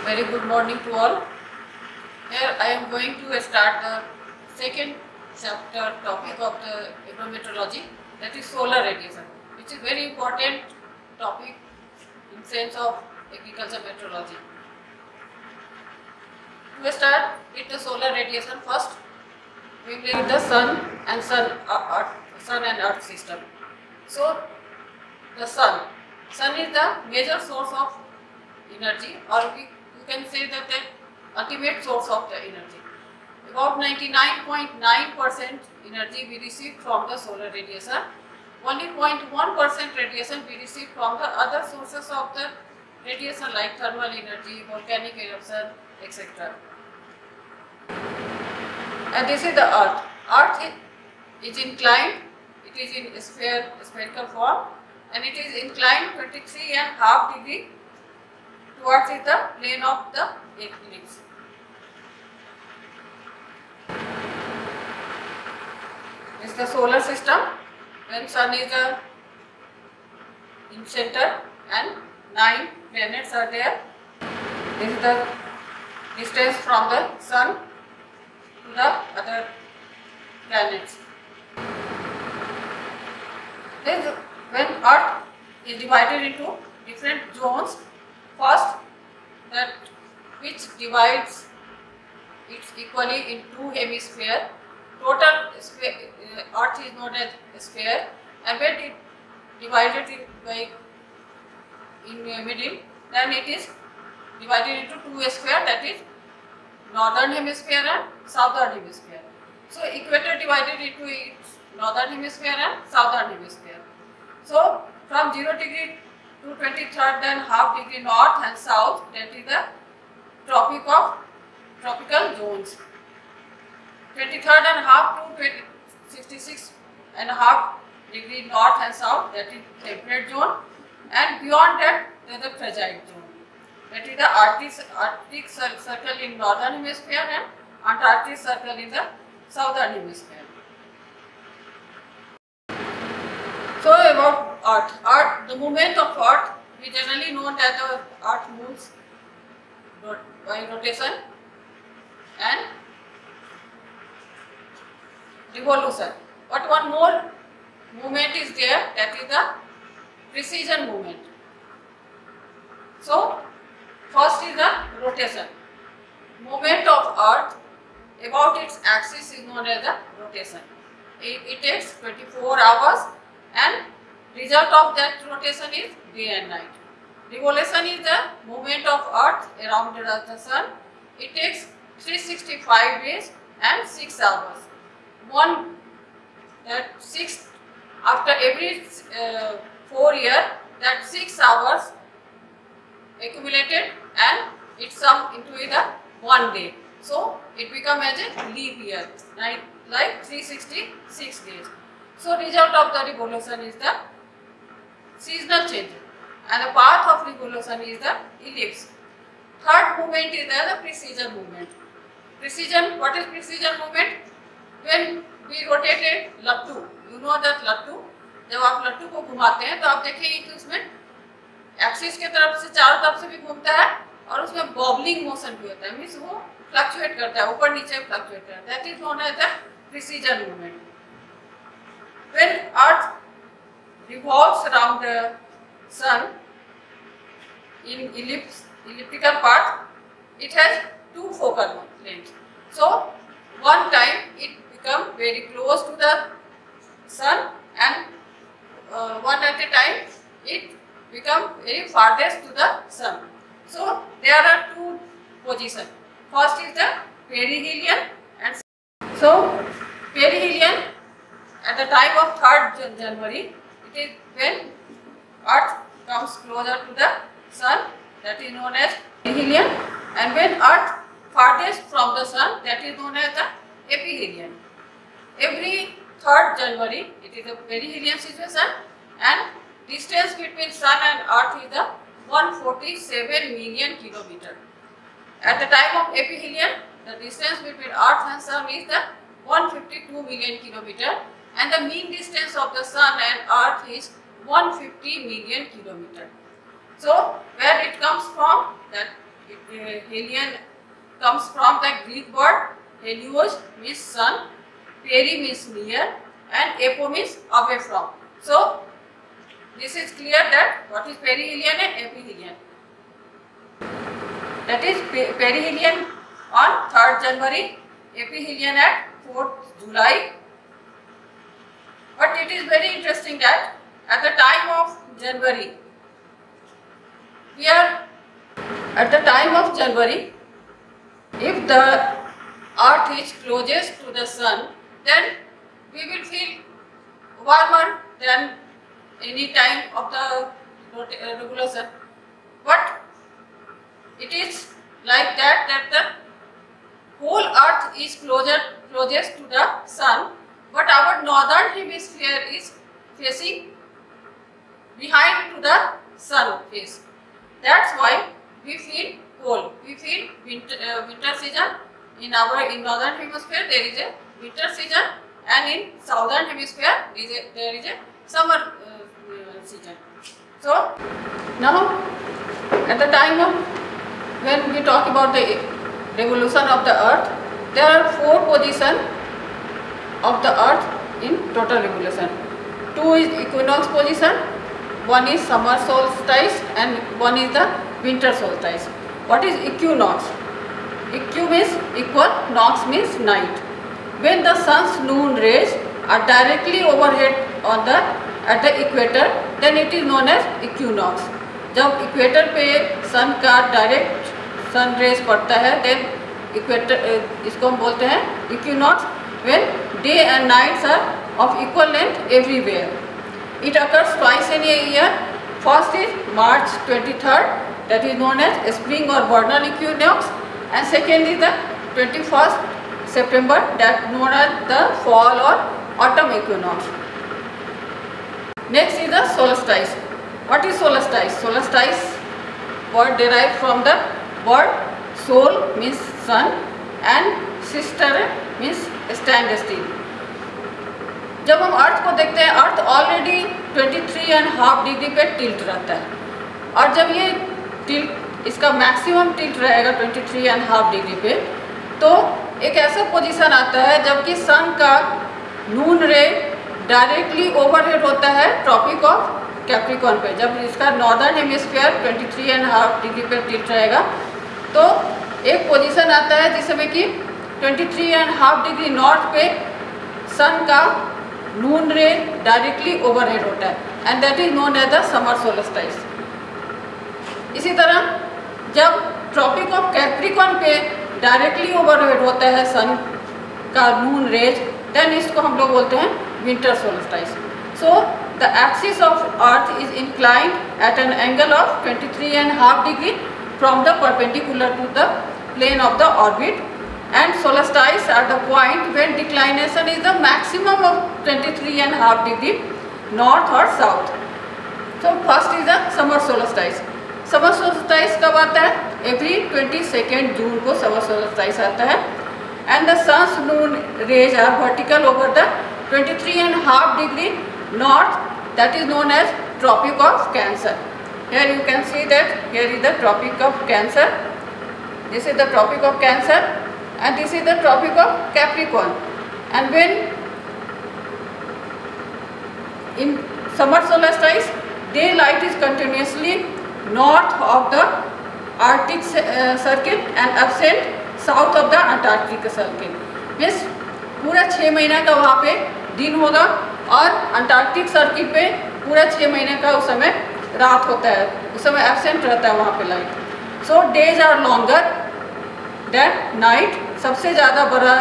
Very good morning to all. Here I am going to start the second chapter topic of the agrometeorology, that is solar radiation, which is very important topic in sense of agriculture meteorology. To start with the solar radiation, first we will look at the sun and earth system. So the sun is the major source of energy, or you can say that the ultimate source of the energy. About 99.9% energy we receive from the solar radiation. Only 0.1% radiation we receive from the other sources of the radiation like thermal energy, volcanic eruption, etc. And this is the earth. Earth is inclined, it is in spherical form, and it is inclined 23.5 degrees towards the plane of the ellipse. This is the solar system when sun is in center and 9 planets are there. This is the distance from the sun to the other planets. This, when earth is divided into different zones, first, that which divides it equally in two hemispheres. Total earth is known as a sphere, and when it divided in the middle, then it is divided into two spheres, that is northern hemisphere and southern hemisphere. So equator divided into its northern hemisphere and southern hemisphere. So from 0 degree to 23.5 degree north and south, that is the tropical zones. 23.5 to 66.5 degree north and south, that is temperate zone, and beyond that there is the fragile zone, that is the Arctic circle in northern hemisphere and Antarctic circle in the southern hemisphere. So about Earth, the movement of Earth, we generally know that the Earth moves by rotation and revolution. But one more movement is there, that is the precision movement. So first is the rotation. Movement of Earth about its axis is known as the rotation. It takes 24 hours, and result of that rotation is day and night. Revolution is the movement of Earth around the sun. It takes 365 days and 6 hours. After every 4 years, that 6 hours accumulated and it sum into the 1 day. So it becomes as a leap year, like 366 days. So result of the revolution is the seasonal change, and the path of revolution is the ellipse. Third movement is the precision movement. Precision, what is precision movement? When we rotated लट्टू, you know that लट्टू, जब आप लट्टू को घुमाते हैं तो आप देखेंगे कि उसमें एक्सिस के तरफ से चारों तरफ से भी घूमता है और उसमें बॉबलिंग मोशन भी होता है, मीन्स वो फ्लक्चुएट करता है, ऊपर नीचे फ्लक्चुएट करता है. That is known as the precision movement. When Earth revolves around the sun in elliptical path, it has two focal lengths. So one time it becomes very close to the sun, and one at a time it becomes very farthest to the sun. So there are two positions. First is the perihelion, and so perihelion at the time of 3rd January, it is when Earth comes closer to the sun, that is known as perihelion, and when Earth farthest from the sun, that is known as the aphelion. Every 3rd January, it is a perihelion situation, and distance between sun and Earth is the 147 million kilometer. At the time of aphelion, the distance between Earth and sun is the 152 million kilometer, and the mean distance of the sun and Earth is 150 million kilometer. So where it comes from, that Helion comes from the Greek word helios means sun, peri means near, and apo means away from. So this is clear that what is perihelion and aphelion. That is perihelion on 3rd January, aphelion at 4th July. But it is very interesting that at the time of January, if the earth is closest to the sun, then we will feel warmer than any time of the revolution. But it is like that the whole earth is closest to the sun, but our northern hemisphere is facing behind to the sun face. That's why we feel cold. We feel winter season. In northern hemisphere there is a winter season, and in southern hemisphere there is a summer season. So now at the time of when we talk about the revolution of the earth, there are 4 positions of the earth in total revolution. 2 is equinox position, 1 is summer solstice, and 1 is the winter solstice. What is equinox? Eq means equal, nox means night. When the sun's noon rays are directly overhead at the equator, then it is known as equinox. जब equator पे सन का direct sun rays पड़ता है, then equator इसको हम बोलते हैं equinox. When day and nights are of equal length everywhere. It occurs twice in a year. First is March 23rd, that is known as spring or vernal equinox, and second is the 21st September, that known as the fall or autumn equinox. Next is the solstice. What is solstice? Solstice word derived from the word sol means sun and sister means stand still. जब हम अर्थ को देखते हैं, अर्थ already 23.5 degree पे tilt रहता है, और जब ये टिल्ट इसका मैक्सिमम टिल्ट रहेगा 23.5 डिग्री पे, तो एक ऐसा पोजीशन आता है जबकि सन का नून रे डायरेक्टली ओवरहेड होता है ट्रॉपिक ऑफ कैप्रिकॉर्न पे. जब इसका नॉर्दर्न हेमिस्फीयर 23.5 डिग्री पे टिल्ट रहेगा, तो एक पोजीशन आता है जिसमें कि 23.5 डिग्री नॉर्थ पे सन का नून रे डायरेक्टली ओवरहेड होता है, and that is known as the summer solstice. इसी तरह जब ट्रॉपिक ऑफ कैप्रिकॉर्न पे डायरेक्टली ओवरहेड होता है सन का नून रेज, देन इसको हम लोग बोलते हैं winter solstice. So the axis of earth is inclined at an angle of 23.5 degree from the perpendicular to the plane of the orbit, and solstice are the point when declination is the maximum of 23.5 degree north or south. So first is the summer solstice. Summer solstice कब आता है? Every 22nd June को summer solstice आता है, and the sun's noon rays are vertical over the 23.5 degree north, that is known as Tropic of Cancer. Here you can see that here is the Tropic of Cancer. This is the Tropic of Cancer, and this is the Tropic of Capricorn. And when in summer solstice, daylight is continuously north of the Arctic circle and absent south of the Antarctic circle. Means पूरा 6 महीना का वहाँ पे दिन होगा, और Antarctic circle पे पूरा 6 महीने का उस समय रात होता है, उस समय एब्सेंट रहता है वहाँ पे light. So days are longer than night. सबसे ज़्यादा बड़ा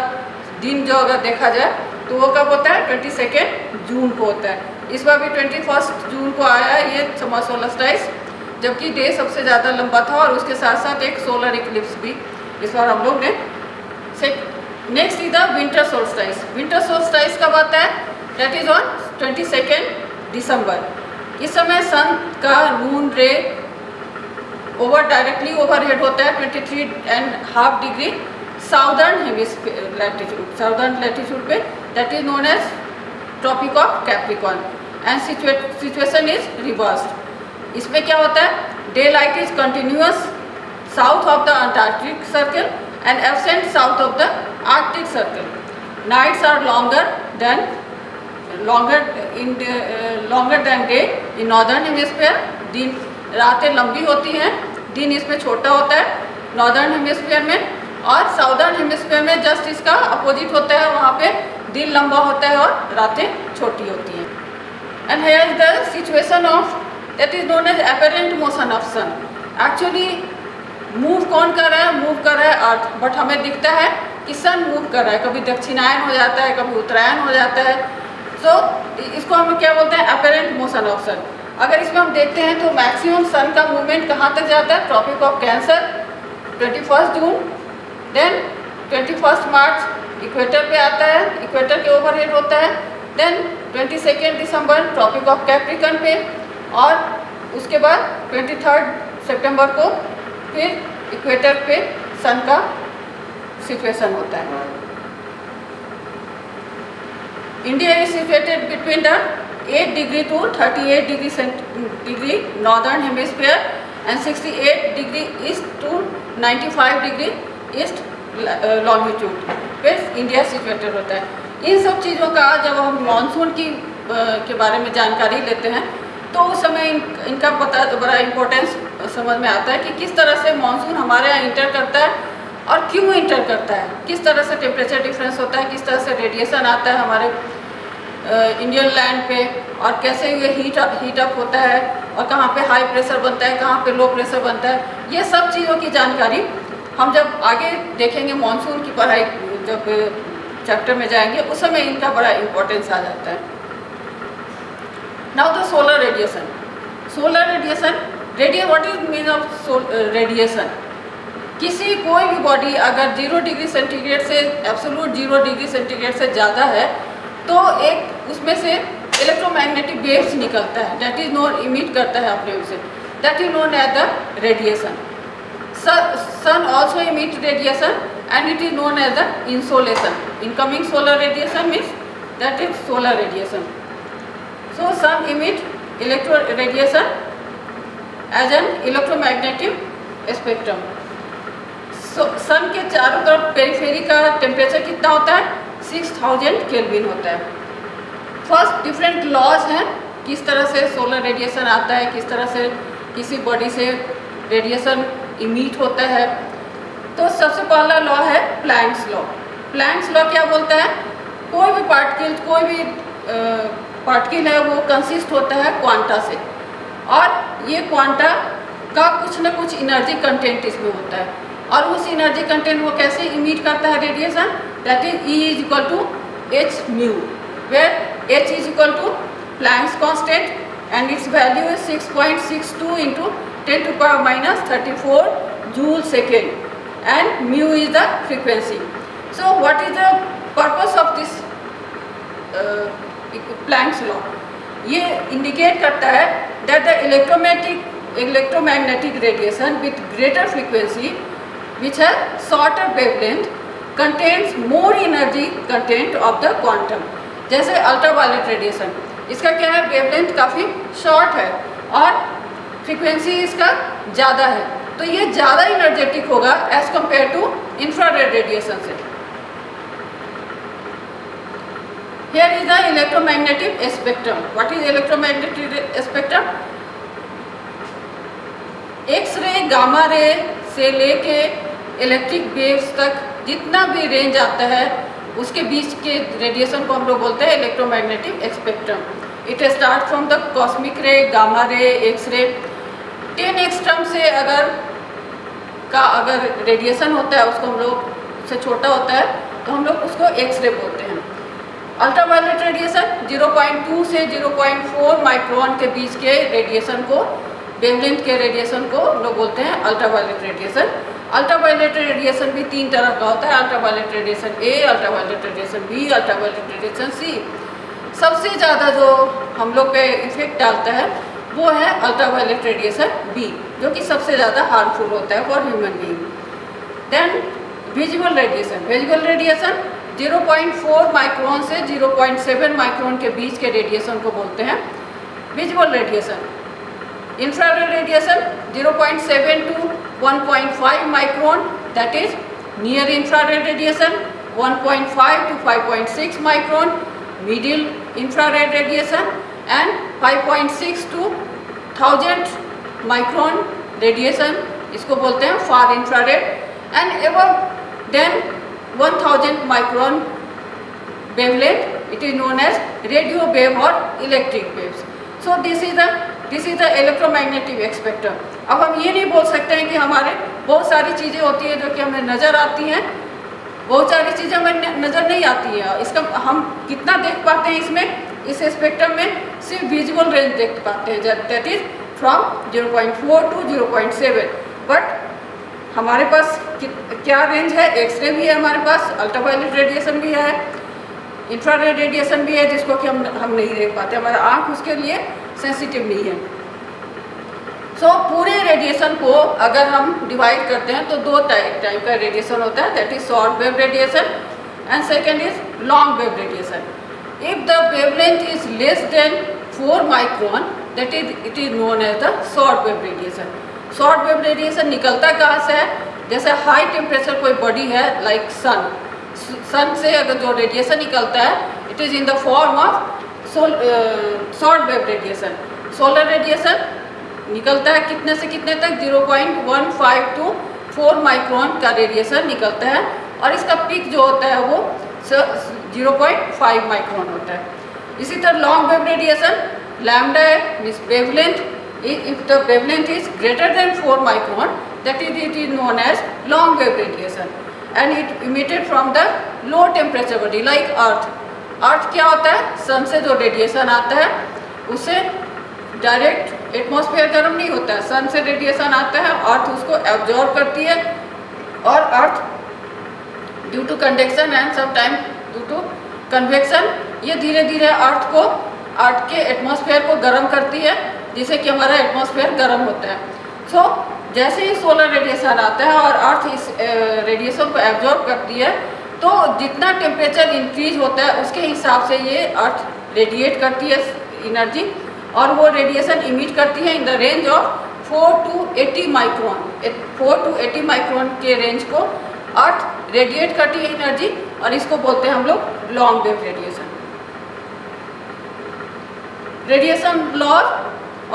दिन जो अगर देखा जाए तो वो कब होता है? 22 जून को होता है. इस बार भी 21 जून को आया ये समर सोल्स्टिस, जबकि डे सबसे ज़्यादा लंबा था, और उसके साथ साथ एक सोलर इक्लिप्स भी इस बार हम लोग ने. Next is the winter solstice. Winter solstice कब आता है? दैट इज ऑन 22 दिसंबर. इस समय सन का नून रे डायरेक्टली ओवरहेड होता है 23.5 degree southern hemisphere latitude, southern latitude पे, that is known as tropic of Capricorn, and situation is reversed. इसमें क्या होता है? Day light is continuous south of the Antarctic Circle and absent south of the Arctic Circle. Nights are longer than day in northern hemisphere. दिन रातें लंबी होती हैं, दिन इसमें छोटा होता है नॉर्दर्न हेमिस्फीयर में, और साउदर्न हेमिस्फीयर में जस्ट इसका अपोजिट होता है, वहाँ पे दिन लंबा होता है और रातें छोटी होती हैं. And here is the situation of that is known as apparent motion of sun. Actually move कौन कर रहा है? मूव कर रहा है अर्थ, बट हमें दिखता है कि सन मूव कर रहा है. कभी दक्षिणायन हो जाता है, कभी उत्तरायण हो जाता है. सो इसको हम क्या बोलते हैं? अपरेंट मोशन ऑफ सन. अगर इसमें हम देखते हैं तो मैक्सिमम सन का मूवमेंट कहाँ तक जाता है? Tropic of cancer 21 June, then 21 March equator पे आता है, इक्वेटर के ओवरहेड होता है. Then 22 December tropic of Capricorn पे, और उसके बाद 23 सितंबर को फिर इक्वेटर पे सन का सिचुएशन होता है. India is situated between the 8 degree to 38 degree northern hemisphere and 68 degree east to 95 degree east longitude पे इंडिया सिचुएटेड होता है. इन सब चीज़ों का जब हम मानसून के बारे में जानकारी लेते हैं तो उस समय इनका बड़ा इम्पोर्टेंस समझ में आता है कि किस तरह से मानसून हमारे यहाँ इंटर करता है और क्यों इंटर करता है, किस तरह से टेम्परेचर डिफरेंस होता है, किस तरह से रेडिएशन आता है हमारे इंडियन लैंड पे, और कैसे ये हीट अप होता है, और कहाँ पे हाई प्रेशर बनता है, कहाँ पे लो प्रेशर बनता है. ये सब चीज़ों की जानकारी हम जब आगे देखेंगे मानसून की पढ़ाई जब चैप्टर में जाएंगे उस समय इनका बड़ा इम्पोर्टेंस आ जाता है. Now the solar radiation. Solar radiation, what is mean of radiation? किसी कोई भी बॉडी अगर 0 डिग्री सेंटीग्रेड से एब्सोल्यूट 0 डिग्री सेंटीग्रेड से ज़्यादा है तो एक उसमें से इलेक्ट्रोमैग्नेटिक वेव्स निकलता है, दैट इज नोन, इमिट करता है अपने उसे, that is known as the radiation. Sun also emit radiation and it is known as the insolation. Incoming solar radiation means that is solar radiation. So sun emit electro radiation as an electromagnetic spectrum. So sun के चारों तरफ periphery का temperature कितना होता है? 6000 kelvin होता है. First different laws हैं किस तरह से सोलर रेडिएशन आता है, किस तरह से किसी बॉडी से रेडिएशन इमिट होता है. तो सबसे पहला लॉ है प्लैंक्स लॉ. प्लैंक्स लॉ क्या बोलता है? कोई भी पार्टिकल है वो कंसिस्ट होता है क्वांटा से, और ये क्वांटा का कुछ ना कुछ एनर्जी कंटेंट इसमें होता है, और उस एनर्जी कंटेंट वो कैसे इमिट करता है radiation? That is E is equal to H mu, where H is equal to Planck's constant and its value is 6.62 into 10⁻34 joule second, and mu is the frequency. So what is the purpose of this Planck's law? ये indicate करता है that the electromagnetic radiation with greater frequency which has shorter wavelength contains more energy content of the quantum. जैसे ultraviolet radiation, इसका क्या है? Wavelength काफ़ी short है और फ्रीक्वेंसी इसका ज़्यादा है, तो ये ज़्यादा इनर्जेटिक होगा as compare to infrared radiation से. Here is the electromagnetic spectrum. What is electromagnetic spectrum? X ray, gamma ray से लेके इलेक्ट्रिक वेव्स तक जितना भी रेंज आता है उसके बीच के रेडिएशन को हम लोग बोलते हैं electromagnetic spectrum. It start from the cosmic ray, gamma ray, X ray. 10 angstrom से अगर रेडिएशन होता है उसको हम लोग से छोटा होता है तो हम लोग उसको एक्सरे बोलते हैं. अल्ट्रावायलेट रेडिएशन 0.2 से 0.4 माइक्रोन के बीच के रेडिएशन को, वेवलेंथ के रेडिएशन को हम लोग बोलते हैं अल्ट्रावायलेट रेडिएशन. अल्ट्रावायलेट रेडिएशन भी 3 तरह का होता है, ultraviolet radiation A, ultraviolet radiation B, ultraviolet radiation C. सबसे ज़्यादा जो हम लोग पे इफेक्ट डालता है वो है अल्ट्रावायलेट रेडिएशन बी, जो कि सबसे ज़्यादा हार्मफुल होता है for human being. Then visual radiation. Visual radiation 0.4 micron से 0.7 माइक्रोन के बीच के रेडिएशन को बोलते हैं visual radiation. Infrared radiation 0.7 to 1.5 micron, that is near infrared radiation, 1.5 to 5.6 micron middle infrared radiation, and 5.6 to 1000 micron radiation, इसको बोलते हैं far infrared, and above then 1000 micron wavelength, it is known as radio wave or electric waves. So this is the electromagnetic spectrum. अब हम ये नहीं बोल सकते हैं कि हमारे बहुत सारी चीज़ें होती हैं जो कि हमें नज़र आती हैं, बहुत सारी चीज़ें हमें नज़र नहीं आती है। इसका हम कितना देख पाते हैं इसमें, इस स्पेक्ट्रम में सिर्फ विजुअल रेंज देख पाते हैं, that is from 0.4 to 0.7। But हमारे पास क्या रेंज है, एक्सरे भी है हमारे पास, अल्ट्रावायलेट रेडिएशन भी है, इंफ्रारेड रेडिएशन भी है, जिसको कि हम नहीं देख पाते, हमारा आँख उसके लिए सेंसिटिव नहीं है। सो पूरे रेडिएशन को अगर हम डिवाइड करते हैं तो दो टाइप का रेडिएशन होता है, that is short wave radiation and second is long wave radiation. If the wavelength is less than 4 micron, that is it is known as the short wave radiation. Short wave radiation निकलता कहाँ से है, जैसे high temperature कोई body है like sun से अगर जो रेडिएशन निकलता है, it is in the form of short wave radiation. Solar radiation निकलता है कितने से कितने तक, 0.15 टू 4 माइक्रोन का रेडिएशन निकलता है, और इसका पीक जो होता है वो 0.5 माइक्रोन होता है। इसी तरह long wave radiation, lambda means wavelength, if the wavelength is greater than 4 micron, that is it is known as long wave radiation, and it emitted from the low temperature body like earth. अर्थ क्या होता है, सन से जो radiation आता है उससे direct atmosphere गर्म नहीं होता है, सन से रेडिएशन आता है, अर्थ उसको एब्जॉर्ब करती है, और earth due to conduction and sometime due to convection ये धीरे धीरे अर्थ के एटमॉस्फेयर को गर्म करती है, जिससे कि हमारा एटमॉस्फेयर गर्म होता है। सो जैसे ही सोलर रेडिएशन आता है और अर्थ इस रेडिएशन को एब्जॉर्ब करती है, तो जितना टेम्परेचर इंक्रीज होता है उसके हिसाब से ये अर्थ रेडिएट करती है एनर्जी, और वो रेडिएशन इमिट करती है in the range of 4 to 80 micron. 4 to 80 micron के रेंज को अर्थ रेडिएट करती है एनर्जी, और इसको बोलते हैं हम लोग long wave radiation. Radiation laws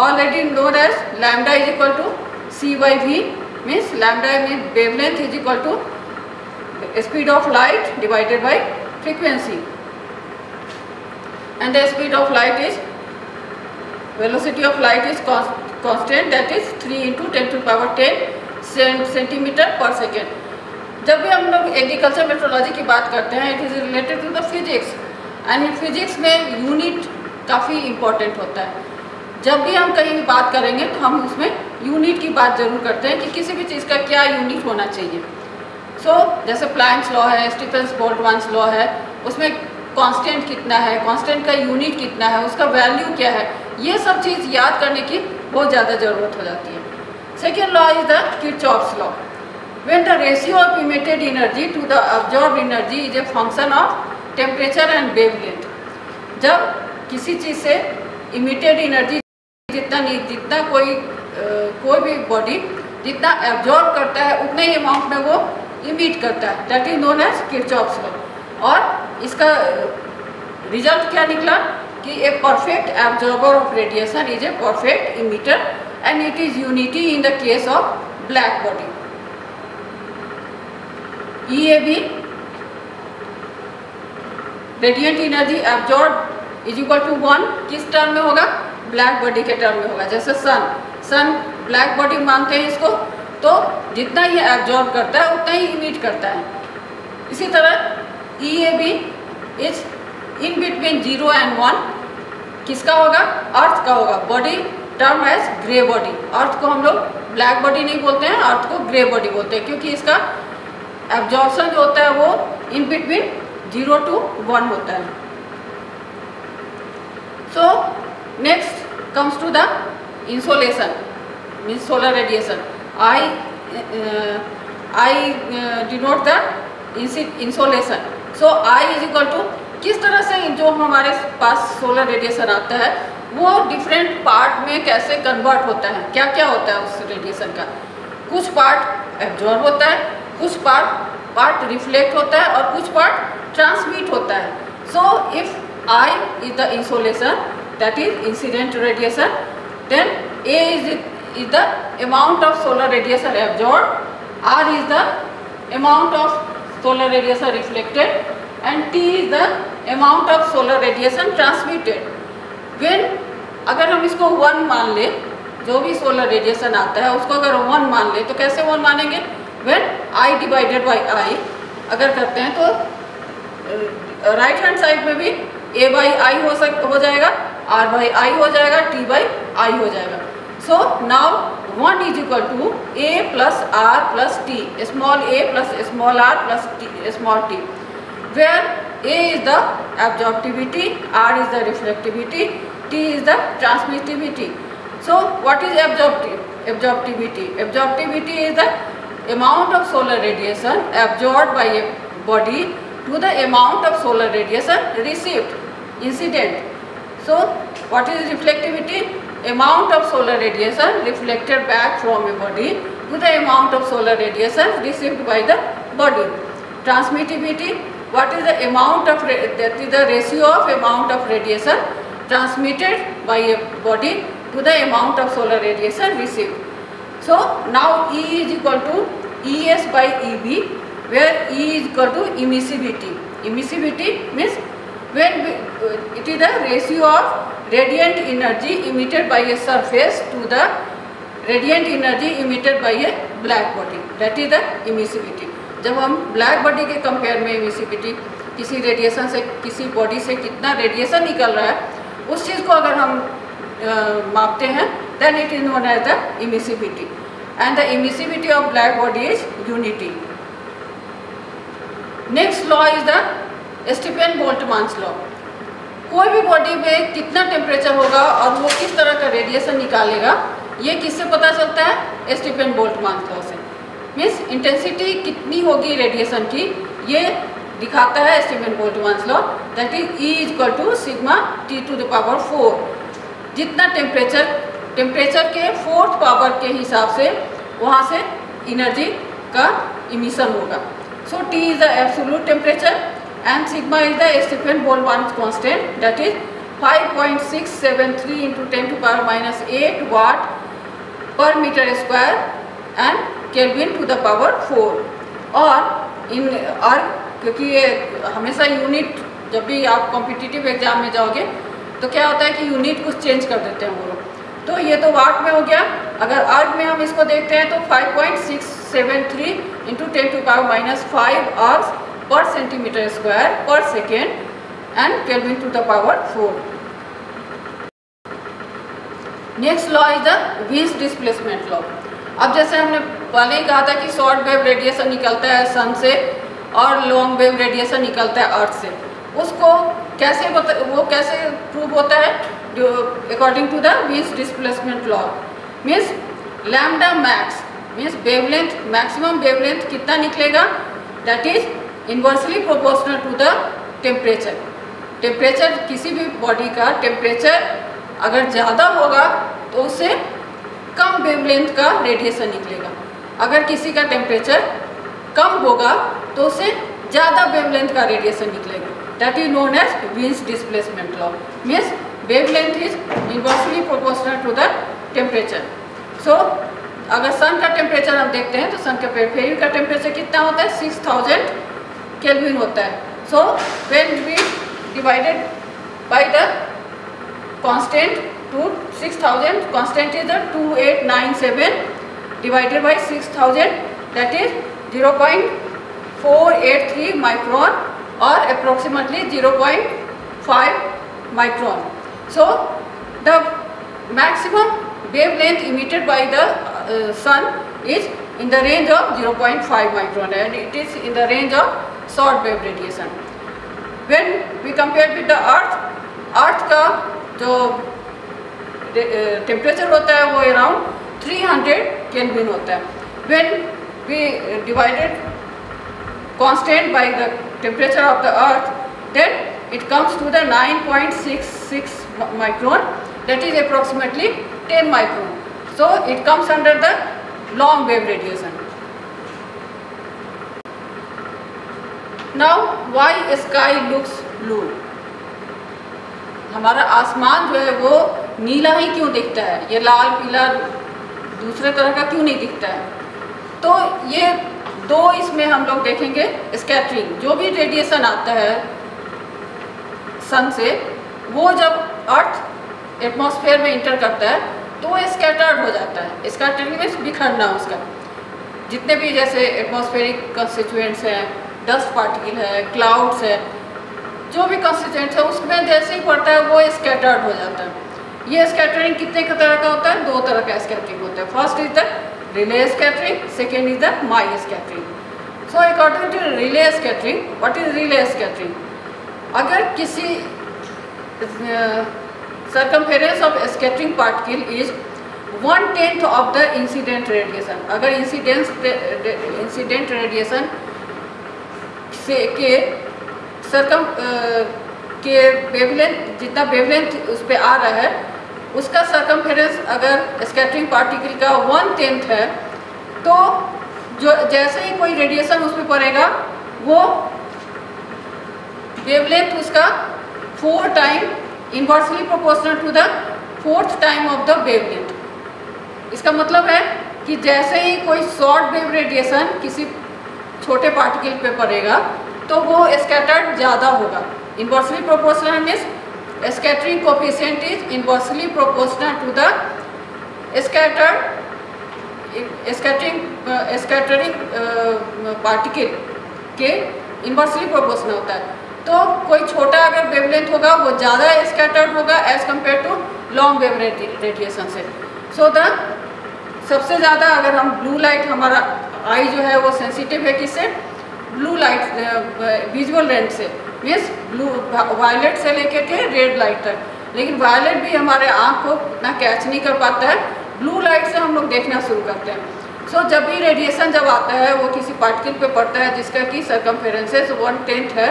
already known as lambda is equal to c by v, means lambda means wavelength is equal to speed of light divided by frequency, and the speed of light is velocity of light is constant, that is 3 into 10 to the power 10 centimeter per second। जब भी हम लोग agriculture metrology की बात करते हैं, it is related to the physics, and physics में unit काफ़ी इम्पोर्टेंट होता है। जब भी हम कहीं भी बात करेंगे तो हम उसमें यूनिट की बात जरूर करते हैं कि किसी भी चीज़ का क्या यूनिट होना चाहिए। जैसे प्लैंक्स लॉ है, स्टीफेंस बोल्ट्जमान लॉ है, उसमें कांस्टेंट कितना है, कांस्टेंट का यूनिट कितना है, उसका वैल्यू क्या है, ये सब चीज़ याद करने की बहुत ज़्यादा ज़रूरत हो जाती है। Second law is the Kirchhoff's law. When the ratio of emitted energy to the absorbed energy is a function of temperature and wavelength. जब किसी चीज़ से इमिटेड एनर्जी जितना कोई भी बॉडी जितना एब्जॉर्ब करता है उतने ही अमाउंट में वो इमिट करता है, that is known as Kirchhoff's law. और इसका रिजल्ट क्या निकला कि a perfect absorber of radiation is a perfect emitter, and it is unity in the case of black body. EAB radiant energy absorb is equal to 1 किस term में होगा, black body के term में होगा। जैसे सन ब्लैक बॉडी मानते हैं इसको, तो जितना ये एब्जॉर्ब करता है उतना ही इमिट करता है। इसी तरह EAB is in between 0 and 1 किसका होगा, अर्थ का होगा। Body term as grey body, earth को हम लोग ब्लैक बॉडी नहीं बोलते हैं, अर्थ को ग्रे बॉडी बोलते हैं, क्योंकि इसका एब्जॉर्प्शन जो होता है वो इन बिटवीन 0 to 1 होता है। So next comes to the insolation, means solar radiation. I denote the insolation. So I is equal to किस तरह से जो हमारे पास सोलर रेडिएशन आता है वो डिफरेंट पार्ट में कैसे कन्वर्ट होता है, क्या क्या होता है उस रेडिएशन का। कुछ पार्ट एब्जॉर्ब होता है, कुछ पार्ट रिफ्लेक्ट होता है और कुछ पार्ट ट्रांसमिट होता है. So if I is the insolation, that is incident radiation, then A is the amount of solar radiation absorbed, R is the amount of solar radiation reflected, and T is the amount of solar radiation transmitted. When अगर हम इसको 1 मान ले, जो भी solar radiation आता है उसको अगर 1 मान ले तो कैसे 1 मानेंगे? When I divided by I अगर करते हैं तो राइट हैंड साइड में भी A by I हो जाएगा, R by I हो जाएगा, T by I हो जाएगा. So now 1 is equal to A plus R plus T, small a plus small r plus small t, where A is the absorptivity, R is the reflectivity, T is the transmittivity. So what is absorptivity? Absorptivity is the amount of solar radiation absorbed by a body to the amount of solar radiation received, incident. So what is reflectivity? Amount of solar radiation reflected back from a body to the amount of solar radiation received by the body. Transmittivity, what is the amount of, that is the ratio of amount of radiation transmitted by a body to the amount of solar radiation received. So now E is equal to ES by EB, where E is equal to emissivity. Emissivity means when it is the ratio of radiant energy emitted by a surface to the radiant energy emitted by a black body, that is the emissivity. जब हम black body के compare में emissivity, किसी radiation से किसी body से कितना radiation निकल रहा है उस चीज़ को अगर हम मापते हैं, then it is known as the emissivity, and the emissivity of black body is unity. Next law is the Stephen-Boltzmann law. कोई भी बॉडी में कितना टेम्परेचर होगा और वो किस तरह का रेडिएशन निकालेगा, ये किससे पता चलता है? स्टीफन-बोल्ट्जमान लॉ से. मीन्स इंटेंसिटी कितनी होगी रेडिएशन की, ये दिखाता है Stefan Boltzmann law. That is E is equal to sigma T to the power 4. जितना टेम्परेचर के 4th पावर के हिसाब से वहाँ से एनर्जी का इमिशन होगा. सो T is the absolute temperature and sigma is the Stephen-Boltzmann constant, that is 5.673 into 10 to power minus 8 watt per meter square and Kelvin to the power 4. और क्योंकि ये हमेशा यूनिट, जब भी आप कॉम्पिटिटिव एग्जाम में जाओगे तो क्या होता है कि यूनिट कुछ चेंज कर देते हैं वो लोग. तो ये तो वाट में हो गया. अगर अर्ग में हम इसको देखते हैं तो 5.673 into 10 to power minus 5 अर्ग्स per centimeter square per second and Kelvin to the power 4. Next law is the Wien's displacement law. अब जैसे हमने पहले ही कहा था कि शॉर्ट वेव रेडिएशन निकलता है सन से और लॉन्ग वेव रेडिएशन निकलता है अर्थ से. उसको कैसे प्रूव होता है? जो according to the Wien's displacement law मीन्स lambda max means wavelength, maximum wavelength कितना निकलेगा? That is inversely proportional to the temperature. Temperature किसी भी बॉडी का टेम्परेचर अगर ज़्यादा होगा तो उससे कम वेवलेंथ का रेडिएशन निकलेगा. अगर किसी का टेम्परेचर कम होगा तो उससे ज़्यादा वेवलेंथ का रेडिएशन निकलेगा. That is known as Wien's displacement law. Means wavelength is inversely proportional to the temperature. So अगर सन का टेम्परेचर हम देखते हैं तो सन के पेरिफेरी का टेम्परेचर कितना होता है? 6000 केल्विन होता है. So when we divided by the constant to 6000, constant is the 2897 divided by 6000, that is 0.483 micron और approximately 0.5 micron. So the maximum wavelength emitted by the sun is in the range of 0.5 micron and it is in the range of short wave radiation. When we compare with the earth का जो temperature होता है वो around 300 Kelvin होता है. When we divided constant by the temperature of the earth, then it comes to the 9.66 micron, that is approximately 10 micron. So it comes under the long wave radiation. Now why sky looks blue? हमारा आसमान जो है वो नीला ही क्यों दिखता है, ये लाल पीला दूसरे तरह का क्यों नहीं दिखता है? तो ये दो इसमें हम लोग देखेंगे। स्कैटरिंग, जो भी रेडिएशन आता है सन से, वो जब अर्थ एटमॉस्फेयर में इंटर करता है तो वो स्कैटर्ड हो जाता है। स्कैटरिंग में बिखरना उसका, जितने भी जैसे एटमॉस्फेरिक कंस्टिट्यूएंट्स हैं, डस्ट पार्टिकल है, क्लाउड्स है, जो भी कंस्टिट्यूएंट्स है उसमें जैसे ही पड़ता है वो स्कैटर्ड हो जाता है। ये स्कैटरिंग कितने तरह का होता है? दो तरह का स्कैटरिंग होता है। First is the Rayleigh scattering, second is the Mie scattering. So according to Rayleigh scattering, what is Rayleigh scattering? अगर किसी circumference of scattering particle is 1/10 of the incident radiation, अगर इंसिडेंट रेडिएशन से के के wavelength, जितना wavelength उस पर आ रहा है उसका सर्कमफेरेंस अगर स्कैटरिंग पार्टिकल का 1/10 है, तो जो जैसे ही कोई रेडिएशन उस पर पड़ेगा वो वेवलेंथ उसका 4 time inversely proportional to the 4th time of the wavelength. इसका मतलब है कि जैसे ही कोई शॉर्ट वेव रेडिएशन किसी छोटे पार्टिकल पे पड़ेगा तो वो स्कैटर्ड ज़्यादा होगा। Inversely proportional means scattering coefficient is inversely proportional to the scattering particle के इनवर्सली प्रोपोर्शनल होता है। तो कोई छोटा अगर वेवलेंथ होगा वो ज़्यादा स्कैटर्ड होगा as compare to long wave radiation से। सो द सबसे ज़्यादा अगर हम ब्लू लाइट, हमारा आई जो है वो सेंसिटिव है किससे? ब्लू लाइट विजुअल रेंज से, मीन्स ब्लू वायलेट से लेकर के रेड लाइट तक। लेकिन वायलेट भी हमारे आँख को इतना कैच नहीं कर पाता है, ब्लू लाइट से हम लोग देखना शुरू करते हैं। सो जब भी रेडिएशन जब आता है वो किसी पार्टिकल पे पड़ता है जिसका कि सर्कमफेरेंसेस 1/10 है,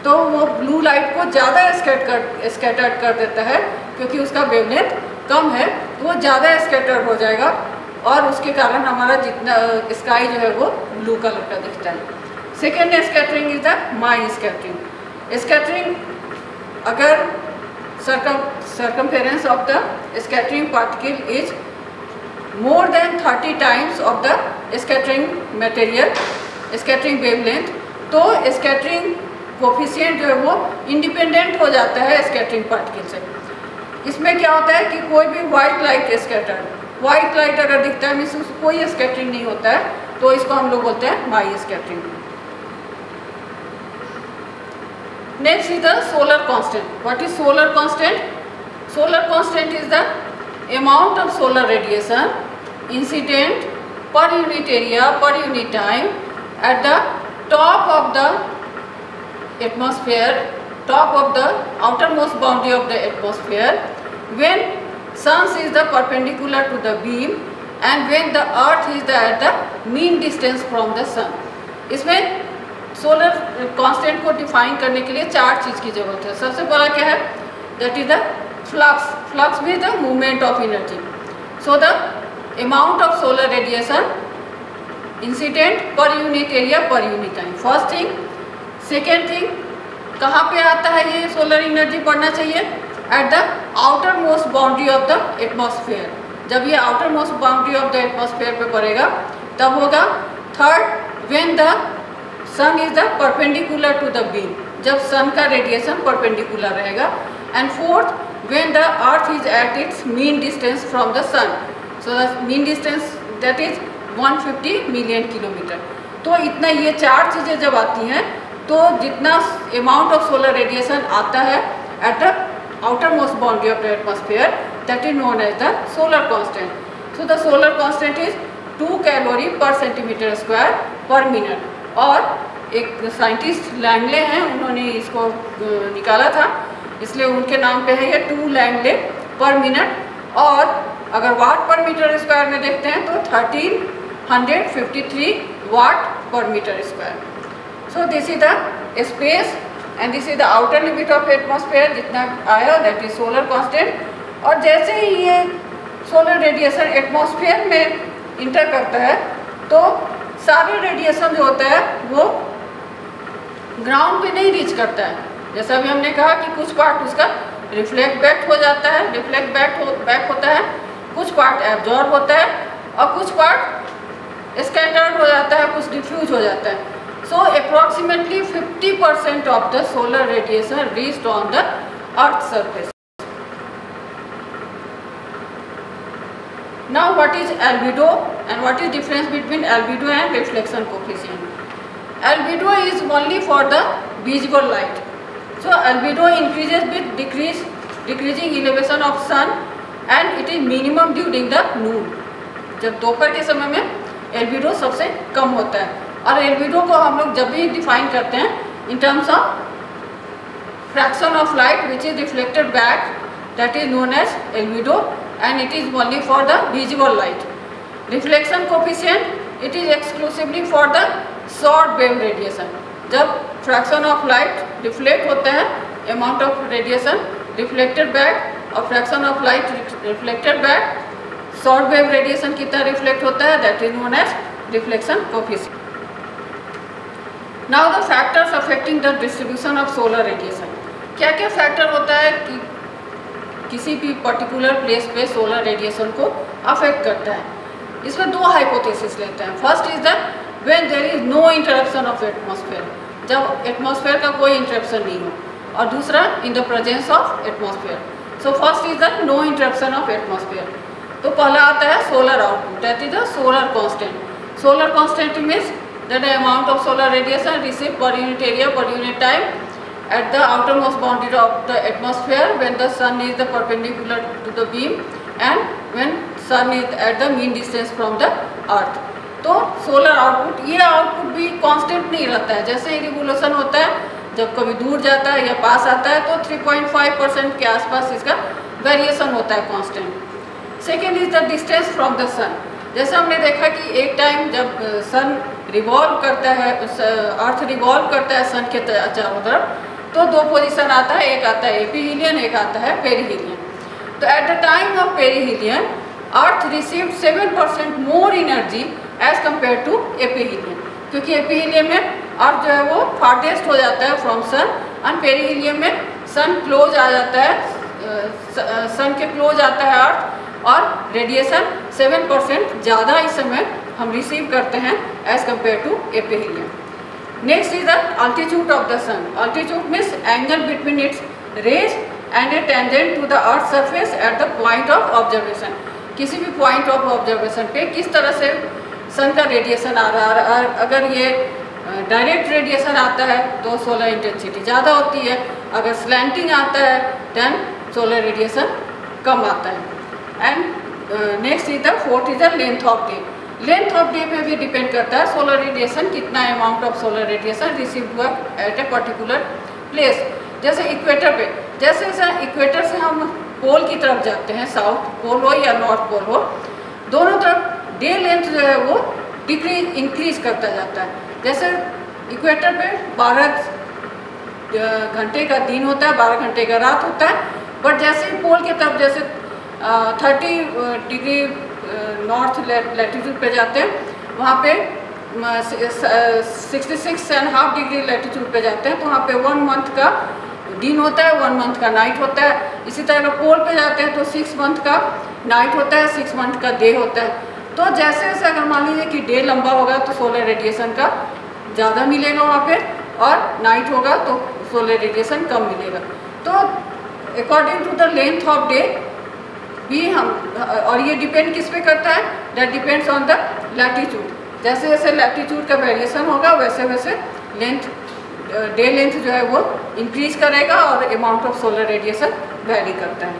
तो वो ब्लू लाइट को ज़्यादा स्कैटर्ड कर देता है, क्योंकि उसका वेवलेंथ कम है तो वो ज़्यादा स्कैटर्ड हो जाएगा और उसके कारण हमारा जितना स्काई जो है वो ब्लू कलर का दिखता है। Second scattering is the Mie scattering. Scattering अगर circumference of the scattering particle is more than 30 times of the scattering material, scattering wavelength, तो स्कैटरिंग कोफिशिएंट जो है वो इंडिपेंडेंट हो जाता है स्कैटरिंग पार्टिकल से। इसमें क्या होता है कि कोई भी white light scattered, white light अगर दिखता है मीन्स कोई स्कैटरिंग नहीं होता है, तो इसको हम लोग बोलते हैं Mie scattering. Next is the solar constant. What is solar constant? Solar constant is the amount of solar radiation incident per unit area per unit time at the top of the atmosphere, top of the outermost boundary of the atmosphere, when sun is the perpendicular to the beam and when the earth is at the mean distance from the sun। इसमें solar constant को define करने के लिए 4 चीज़ की जरूरत है। सबसे पहला क्या है? That is the flux. Flux भी the movement of energy. So the amount of solar radiation incident per unit area per unit time, first thing. Second thing, कहाँ पे आता है ये सोलर एनर्जी पड़ना चाहिए? At the outer most boundary of the atmosphere. जब ये outer most boundary of the atmosphere पे पड़ेगा तब होगा। Third, when the sun is the perpendicular to the beam, जब सन का रेडिएशन परपेंडिकुलर रहेगा। And fourth, when the earth is at its mean distance from the sun. So the mean distance that is 150 million kilometre. तो इतना ये 4 चीज़ें जब आती हैं तो जितना अमाउंट ऑफ सोलर रेडिएशन आता है at the outer most boundary of the atmosphere, that is known as the solar constant. So the solar constant is 2 calorie per centimetre square per minute. और एक साइंटिस्ट लैंगले हैं, उन्होंने इसको निकाला था, इसलिए उनके नाम पे है ये 2 लैंगले पर मिनट। और अगर वाट पर मीटर स्क्वायर में देखते हैं तो 1353 watt per metre square. So this is the space and this is the outer limit of atmosphere, जितना आया that is solar constant। और जैसे ही ये सोलर रेडिएशन एटमॉस्फेयर में इंटर करता है तो सारे रेडिएशन जो होता है वो ग्राउंड पे नहीं रीच करता है। जैसा अभी हमने कहा कि कुछ पार्ट उसका रिफ्लेक्ट बैक हो जाता है, रिफ्लेक्ट बैक होता है, कुछ पार्ट एब्जॉर्ब होता है और कुछ पार्ट स्कैटर्ड हो जाता है, कुछ डिफ्यूज हो जाता है। सो approximately 50% of the solar radiation reached on the earth surface. Now what is albedo and what is difference between albedo and reflection coefficient? Albedo is only for the visible light. So albedo increases with decreasing elevation of sun and it is minimum during the noon. जब दोपहर के समय में albedo सबसे कम होता है और albedo को हम लोग जब भी डिफाइन करते हैं in terms of fraction of light which is reflected back, that is known as albedo and it is only for the visible light. Reflection coefficient, it is exclusively for the short wave radiation. जब fraction of light reflect होता है, amount of radiation reflected back और fraction of light reflected back, short wave radiation कितना reflect होता है, that is known as reflection coefficient. Now the factors affecting the distribution of solar radiation. क्या क्या factor होता है कि किसी भी पर्टिकुलर प्लेस पे सोलर रेडिएशन को अफेक्ट करता है? इसमें दो हाइपोथेसिस लेते हैं। First is that when there is no interruption of atmosphere, जब एटमॉस्फेयर का कोई इंटरप्शन नहीं हो, और दूसरा in the presence of atmosphere. So first is the no interruption of atmosphere. तो पहला आता है solar output, that is the solar constant. Solar constant means that the amount of solar radiation receive पर unit area per unit time at the outermost boundary of the atmosphere when the sun is the perpendicular to the beam and when sun is at the mean distance from the earth. तो solar output, ये output भी constant नहीं रहता है। जैसे revolution होता है, जब कभी दूर जाता है या पास आता है तो 3.5% के आसपास इसका वेरिएशन होता है constant. Second is the distance from the sun. जैसे हमने देखा कि एक टाइम जब सन रिवॉल्व करता है, अर्थ रिवॉल्व करता है सन के चारों तरफ, तो दो पोजीशन आता है, एक आता है एपीहीलियन, एक आता है पेरीहीलियन। तो at the time of perihelion earth received 7% more energy as compare to aphelion, क्योंकि एपीहीलियन में अर्थ जो है वो फार्टेस्ट हो जाता है फ्रॉम सन एंड पेरीहीलियन में सन क्लोज आ जाता है, सन के क्लोज आता है अर्थ, और रेडिएशन 7% ज़्यादा इस समय हम रिसीव करते हैं as compare to aphelion. Next is the altitude of the sun. Altitude means angle between its rays and a tangent to the earth's surface at the point of observation. किसी भी point of observation पे किस तरह से sun का radiation आ रहा है। अगर ये डायरेक्ट रेडिएशन आता है तो सोलर इंटेंसिटी ज़्यादा होती है, अगर स्लैंटिंग आता है देन सोलर रेडिएशन कम आता है। And next is the fourth is the length of day. Length of day पे भी डिपेंड करता है सोलर रेडिएशन, कितना amount of solar radiation receive हुआ एट ए पर्टिकुलर प्लेस। जैसे इक्वेटर पे, जैसे इक्वेटर से हम पोल की तरफ जाते हैं, साउथ पोल हो या नॉर्थ पोल हो, दोनों तरफ डे लेंथ जो है वो इंक्रीज करता जाता है। जैसे इक्वेटर पे 12 घंटे का दिन होता है, 12 घंटे का रात होता है, बट जैसे पोल की तरफ जैसे 30 डिग्री नॉर्थ लैटिट्यूड पे जाते हैं, वहाँ पे 66.5 डिग्री लैटिट्यूड पे जाते हैं, तो वहाँ पे 1 मंथ का दिन होता है, 1 मंथ का नाइट होता है। इसी तरह का पोल पे जाते हैं तो 6 मंथ का नाइट होता है, 6 मंथ का डे होता है। तो जैसे जैसे अगर मान लीजिए कि डे लंबा होगा तो सोलर रेडिएशन का ज़्यादा मिलेगा वहाँ पे, और नाइट होगा तो सोलर रेडिएशन कम मिलेगा। तो according to the length of day भी हम, और ये डिपेंड किस पे करता है, that depends on the latitude. जैसे जैसे लैटिट्यूड का वेरिएशन होगा वैसे वैसे लेंथ, डे लेंथ जो है वो इंक्रीज करेगा और amount of solar radiation very करता है।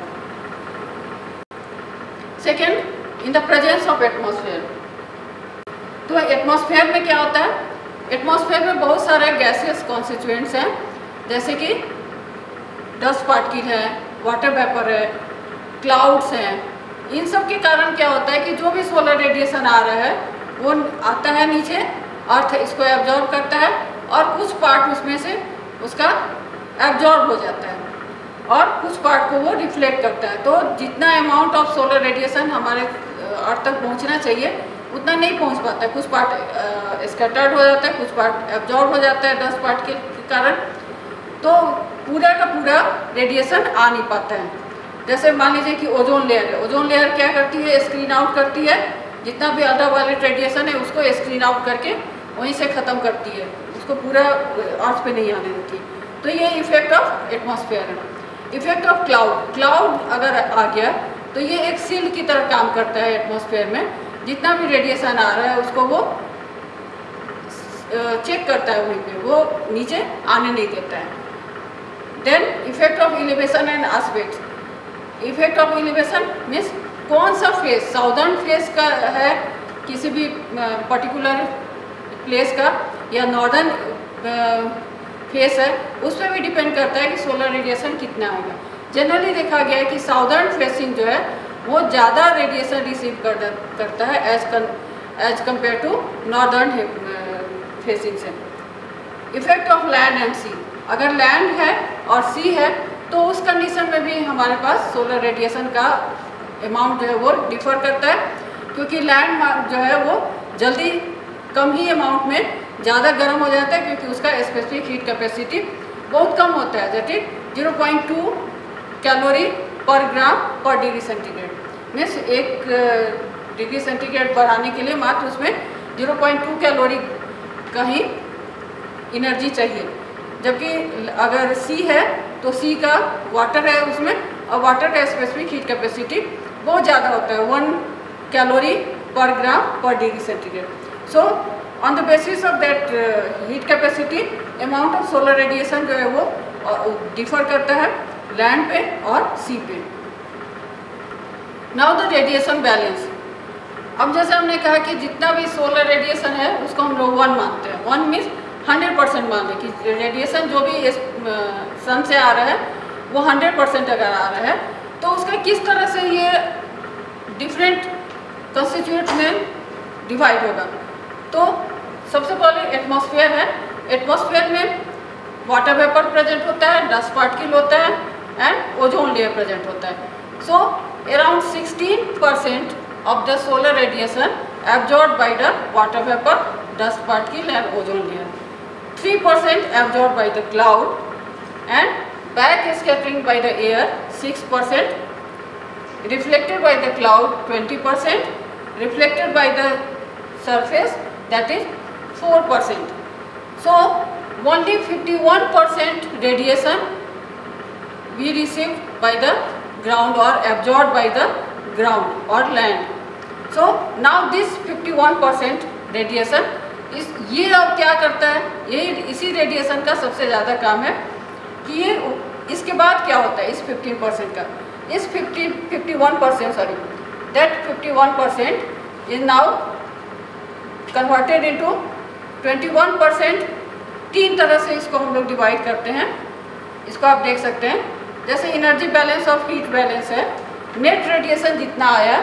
Second, in the presence of atmosphere. तो एटमॉस्फेयर में क्या होता है, एटमॉस्फेयर में बहुत सारे गैसियस कॉन्स्टिट्यूएंट्स हैं, जैसे कि डस्ट पार्टिकल है, वाटर वेपर है, क्लाउड्स हैं। इन सब के कारण क्या होता है कि जो भी सोलर रेडिएशन आ रहा है वो आता है नीचे, अर्थ इसको एब्जॉर्ब करता है और कुछ पार्ट उसमें से उसका एब्जॉर्ब हो जाता है और कुछ पार्ट को वो रिफ्लेक्ट करता है। तो जितना अमाउंट ऑफ सोलर रेडिएशन हमारे अर्थ तक पहुंचना चाहिए उतना नहीं पहुंच पाता है, कुछ पार्ट स्कैटर्ड हो जाता है, कुछ पार्ट एब्जॉर्ब हो जाता है डस्ट पार्ट के कारण, तो पूरा का पूरा रेडिएशन आ नहीं पाता है। जैसे मान लीजिए कि ओजोन लेयर है, ओजोन लेयर क्या करती है, स्क्रीन आउट करती है, जितना भी अल्ट्रावायलेट रेडिएशन है उसको स्क्रीन आउट करके वहीं से ख़त्म करती है, उसको पूरा अर्थ पे नहीं आने देती। तो ये इफेक्ट ऑफ एटमॉस्फेयर है। इफेक्ट ऑफ क्लाउड, क्लाउड अगर आ गया तो ये एक सील की तरह काम करता है एटमॉस्फेयर में, जितना भी रेडिएशन आ रहा है उसको वो चेक करता है वहीं पे, वो नीचे आने नहीं देता है। Then effect of elevation and aspects. Effect of elevation means कौन सा फेस, साउदर्न फेस का है किसी भी पर्टिकुलर प्लेस का, या नॉर्दर्न फेस है, उस पर भी डिपेंड करता है कि सोलर रेडिएशन कितना आएगा। जनरली देखा गया है कि साउदर्न फेसिंग जो है वो ज़्यादा रेडिएशन रिसीव करता है as compare to northern facing से। Effect of land and sea, अगर लैंड है और सी है तो उस कंडीशन में भी हमारे पास सोलर रेडिएशन का अमाउंट जो है वो डिफर करता है, क्योंकि लैंड जो है वो जल्दी कम ही अमाउंट में ज़्यादा गर्म हो जाता है, क्योंकि उसका स्पेसिफिक हीट कैपेसिटी बहुत कम होता है, दैट इज 0.2 कैलोरी पर ग्राम पर degree centigrade. Means 1 degree centigrade बढ़ाने के लिए मात्र उसमें 0.2 कैलोरी का ही एनर्जी चाहिए। जबकि अगर सी है तो सी का वाटर है उसमें, और वाटर का स्पेसिफिक हीट कैपेसिटी बहुत ज़्यादा होता है, 1 कैलोरी पर ग्राम पर degree centigrade. So on the basis of that heat capacity amount of solar radiation जो है वो डिफर करता है लैंड पे और सी पे। Now the radiation balance. अब जैसे हमने कहा कि जितना भी सोलर रेडिएशन है उसको हम लोग 1 मानते हैं। 1 मीन्स 100% मान लें कि रेडिएशन जो भी सन से आ रहा है वो 100% अगर आ रहा है तो उसका किस तरह से ये डिफरेंट कंस्टिट्यूट में डिवाइड होगा। तो सबसे पहले एटमॉस्फेयर है। एटमॉस्फेयर में वाटर वेपर प्रेजेंट होता है, डस्ट पार्टिकल होता है एंड ओजोन लेयर प्रेजेंट होता है। So around 16% of the solar radiation absorbed by the water vapor, dust particle and ozone layer. 3% absorbed by the cloud and back scattering by the air 6%, reflected by the cloud 20%, reflected by the surface that is 4%. So only 51% radiation we received by the ground or absorbed by the ground or land. So now this 51% radiation ये अब क्या करता है, ये इसी radiation का सबसे ज़्यादा काम है कि ये इसके बाद क्या होता है इस 15% का, इस 51% sorry that 51% is now converted into 21%। 3 तरह से इसको हम लोग डिवाइड करते हैं। इसको आप देख सकते हैं, जैसे energy balance of heat balance है, नेट रेडिएशन जितना आया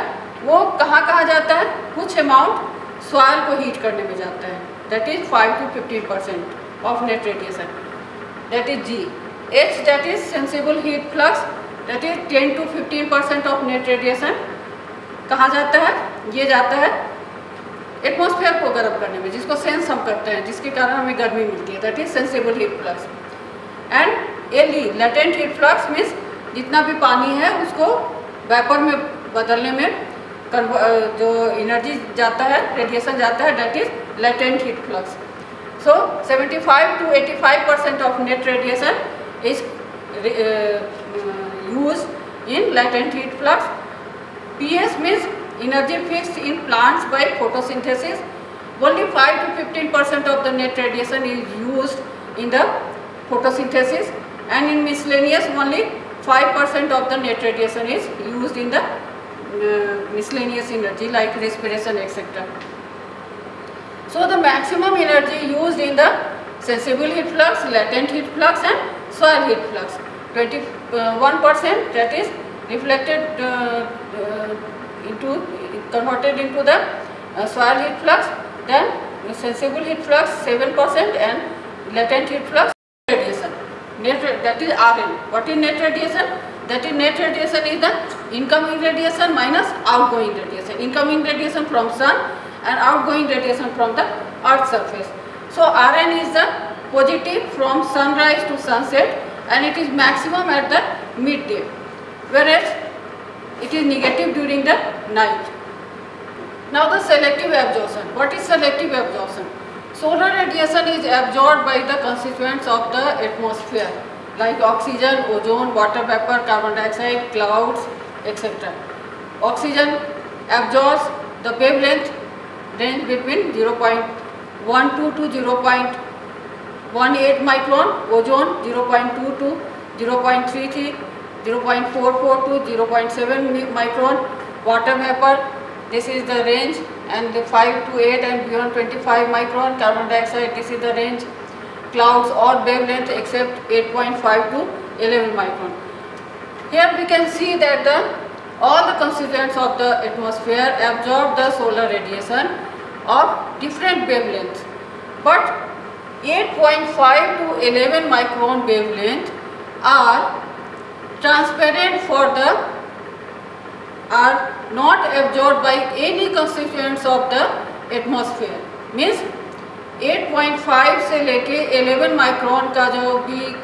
वो कहाँ जाता है, कुछ अमाउंट सॉइल को हीट करने में जाता है, that is 5 to 15% of net radiation, that is G. H that is sensible heat flux, that is 10 to 15% of net radiation कहाँ जाता है, ये जाता है एटमॉस्फेयर को गर्म करने में, जिसको सेंस हम करते हैं, जिसके कारण हमें गर्मी मिलती है, that is sensible heat flux. And L latent heat flux means जितना भी पानी है उसको वेपर में बदलने में जो एनर्जी जाता है, रेडिएशन जाता है, that is latent heat flux. So 75 to 85% of net radiation is used in latent heat flux. PS means energy fixed in plants by photosynthesis. Only 5 to 15% of the net radiation is used in the photosynthesis, and in miscellaneous only 5% of the net radiation is used in the miscellaneous energy like respiration etc. So the maximum energy used in the sensible heat flux, latent heat flux and soil heat flux. 21% that is reflected converted into the soil heat flux, then sensible heat flux 7% and latent heat flux radiation. That is RN. What is net radiation? That is net radiation is the incoming radiation minus outgoing radiation. Incoming radiation from sun and outgoing radiation from the earth's surface. So Rn is the positive from sunrise to sunset, and it is maximum at the midday, whereas it is negative during the night. Now the selective absorption. What is selective absorption? Solar radiation is absorbed by the constituents of the atmosphere like oxygen, ozone, water vapor, carbon dioxide, clouds, etc. Oxygen absorbs the wavelength range between 0.12 to 0.18 micron, ozone 0.2 to 0.33, 0.44 to 0.7 micron, water vapor, this is the range, and the 5 to 8 and beyond 25 micron, carbon dioxide, this is the range, clouds all wavelength except 8.5 to 11 micron. Here we can see that all the constituents of the atmosphere absorb the solar radiation of different wavelengths, but 8.5 to 11 micron wavelength are transparent are not absorbed by any constituents of the atmosphere. Means 8.5 से लेके 11 micron का जो भी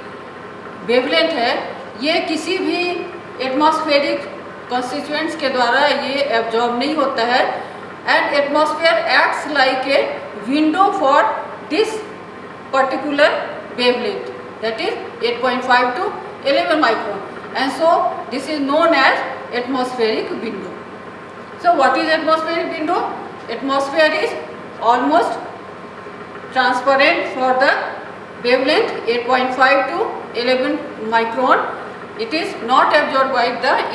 wavelength है, ये किसी भी atmospheric constituents के द्वारा ये एब्जॉर्ब नहीं होता है, and atmosphere acts like a window for this particular wavelength, that is 8.5 to 11 micron, and so this is known as atmospheric window. So what is atmospheric window? Atmosphere is almost transparent for the wavelength 8.5 to 11 micron. It is not absorbed by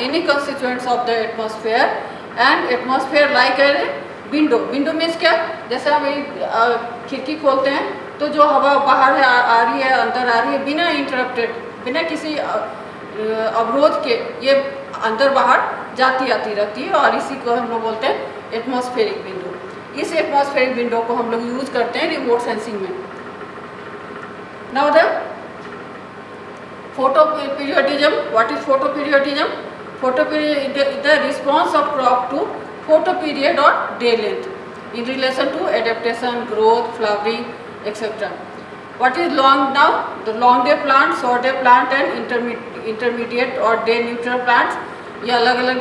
any constituents of the atmosphere, and atmosphere like a window. Window means क्या? जैसे हम खिड़की खोलते हैं तो जो हवा बाहर है आ रही है, अंदर आ रही है, बिना इंटरप्टेड, बिना किसी अवरोध के ये अंदर बाहर जाती आती रहती है, और इसी को हम लोग बोलते हैं एटमॉस्फेरिक विंडो. इस एटमॉस्फेरिक विंडो को हम लोग यूज करते हैं रिमोट सेंसिंग में. Now the photoperiodism. What is photoperiodism? Photoperiod is the response of crop to photoperiod or day length in relation to adaptation, growth, flowering, etc. What is long now? The long day plant, short day plant and intermediate or day neutral plants, ये अलग अलग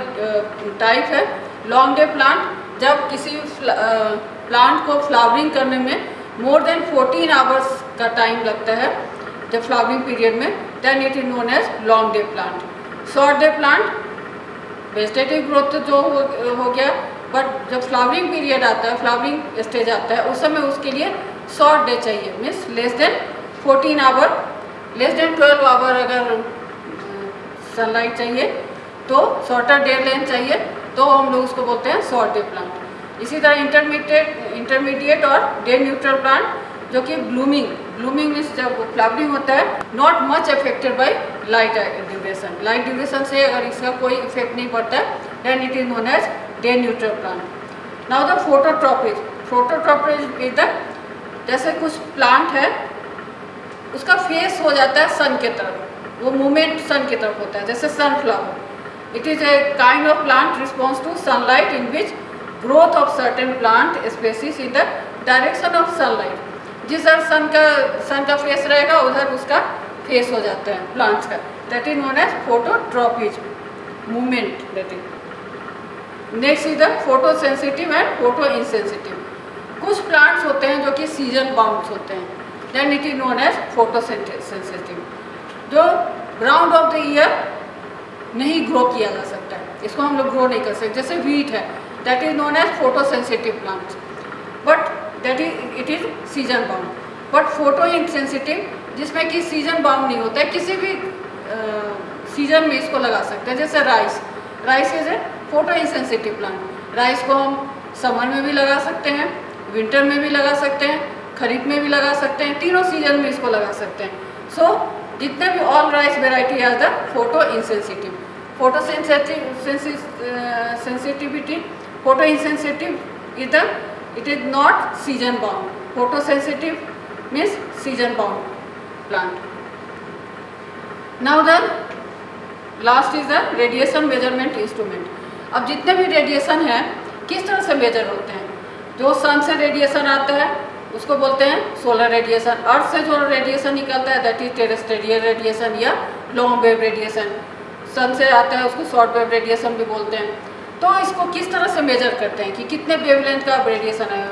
type है. Long day plant, जब किसी plant को flowering करने में more than 14 hours का टाइम लगता है जब फ्लावरिंग पीरियड में, then it is known as long day plant. Short day plant vegetative growth तो जो हो गया, बट जब फ्लावरिंग पीरियड आता है, फ्लावरिंग स्टेज आता है, उस समय उसके लिए शॉर्ट डे चाहिए. Means less than 14 hour, less than 12 hour अगर सनलाइट चाहिए तो शॉर्टर डे लेंथ चाहिए, तो हम लोग उसको बोलते हैं शॉर्ट डे प्लांट. इसी तरह इंटरमीडिएट और डे न्यूट्रल प्लांट जो कि ब्लूमिंग मीन्स जब फ्लावरिंग होता है, not much affected by light duration. Light duration से अगर इसका कोई इफेक्ट नहीं पड़ता है, then it is known as day neutral plant. Now the phototropic. Phototropic is the, जैसे कुछ प्लांट है उसका फेस हो जाता है सन के तरफ, वो मूवमेंट सन की तरफ होता है, जैसे sunflower. It is a kind of plant response to sunlight in which growth of certain plant species in the direction of sunlight. जिधर सन का फेस रहेगा उधर उसका फेस हो जाता है प्लांट्स का. That is known as phototropism, movement that is. Next is the photosensitive and photo insensitive. कुछ प्लांट्स होते हैं जो कि सीजन बाउंड होते हैं, then it is known as photosensitive. जो ग्राउंड ऑफ द ईयर नहीं ग्रो किया जा सकता है, इसको हम लोग ग्रो नहीं कर सकते. जैसे व्हीट है, that is known as photosensitive plants, but that is it is season bound. But photo insensitive जिसमें कि सीजन बाउंड नहीं होता है, किसी भी सीजन में इसको लगा सकते हैं. जैसे rice is a photo insensitive plant. Rice को हम समर में भी लगा सकते हैं, विंटर में भी लगा सकते हैं, खरीफ में भी लगा सकते हैं, तीनों सीजन में इसको लगा सकते हैं. सो जितने भी all rice variety are the photo insensitive. Photo sensitivity, photo insensitive is the, it is not season bound. Photo sensitive means season bound plant. Now the last is the radiation measurement instrument. अब जितने भी radiation हैं किस तरह से major होते हैं? जो सन से रेडिएशन आता है उसको बोलते हैं सोलर रेडिएशन। अर्थ से जो रेडिएशन निकलता है दैट इज टेरेस्ट्रियल रेडिएशन या लॉन्ग वेव रेडिएशन। सन से आता है उसको शॉर्ट वेव रेडिएशन भी बोलते हैं। तो इसको किस तरह से मेजर करते हैं कि कितने वेवलेंथ का रेडिएशन है,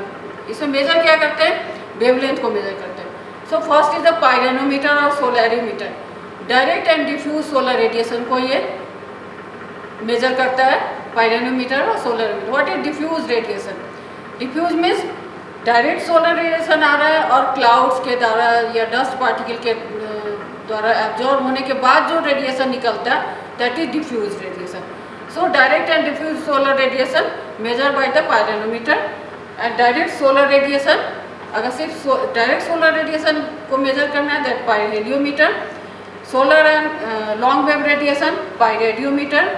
इसमें मेजर क्या करते हैं, वेवलेंथ को मेजर करते हैं। So first is the pyranometer और solarimeter. Direct and diffuse solar radiation को ये मेजर करता है, पायरोनोमीटर और solarimeter. What is diffuse radiation? Diffuse means direct solar radiation आ रहा है और क्लाउड्स के द्वारा या डस्ट पार्टिकल के द्वारा एब्जॉर्ब होने के बाद जो रेडिएशन निकलता है that is diffuse radiation. So direct and diffuse solar radiation measure by the pyranometer. And direct solar radiation, अगर सिर्फ डायरेक्ट सोलर रेडिएशन को मेजर करना है that pyrheliometer. Solar and long wave radiation pyrradiometer.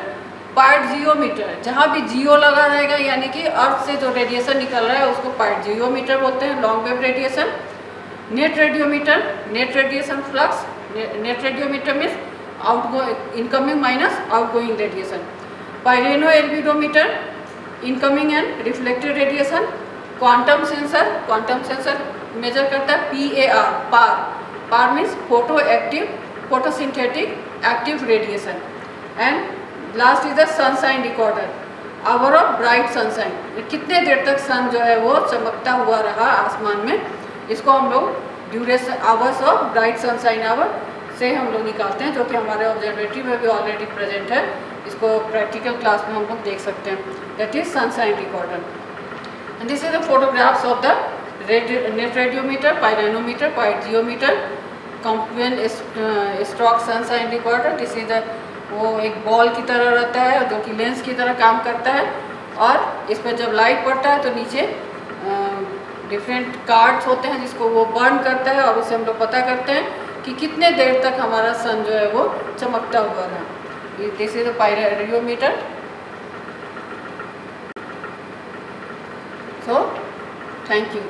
Pyrgeometer, जहाँ भी जियो लगा रहेगा यानी कि अर्थ से जो रेडिएशन निकल रहा है उसको पायर्जियोमीटर बोलते हैं, long wave radiation. Net radiometer, net radiation flux. Net radiometer means incoming minus outgoing radiation. Pyrano albedometer, incoming and reflected radiation. Quantum sensor, quantum sensor measure करता है PAR, PAR. PAR means photo active, photosynthetic active radiation. And last is the sunshine recorder, hour of bright sunshine, कितने देर तक सन जो है वो चमकता हुआ रहा आसमान में, इसको हम लोग duration hours of bright sunshine hour से हम लोग निकालते हैं, जो कि हमारे ऑब्जर्वेटरी में भी ऑलरेडी प्रेजेंट है। इसको प्रैक्टिकल क्लास में हम लोग देख सकते हैं, that is sunshine recorder. And this is the photographs of the net radiometer, pyranometer, pyrgeometer, Campbell Stokes sunshine recorder. This is the, वो एक बॉल की तरह रहता है जो कि लेंस की तरह काम करता है, और इस पर जब लाइट पड़ता है तो नीचे डिफरेंट कार्ड्स होते हैं जिसको वो बर्न करता है, और उससे हम लोग पता करते हैं कि कितने देर तक हमारा सन जो है वो चमकता हुआ रहा। This is the pyrheliometer. So thank you.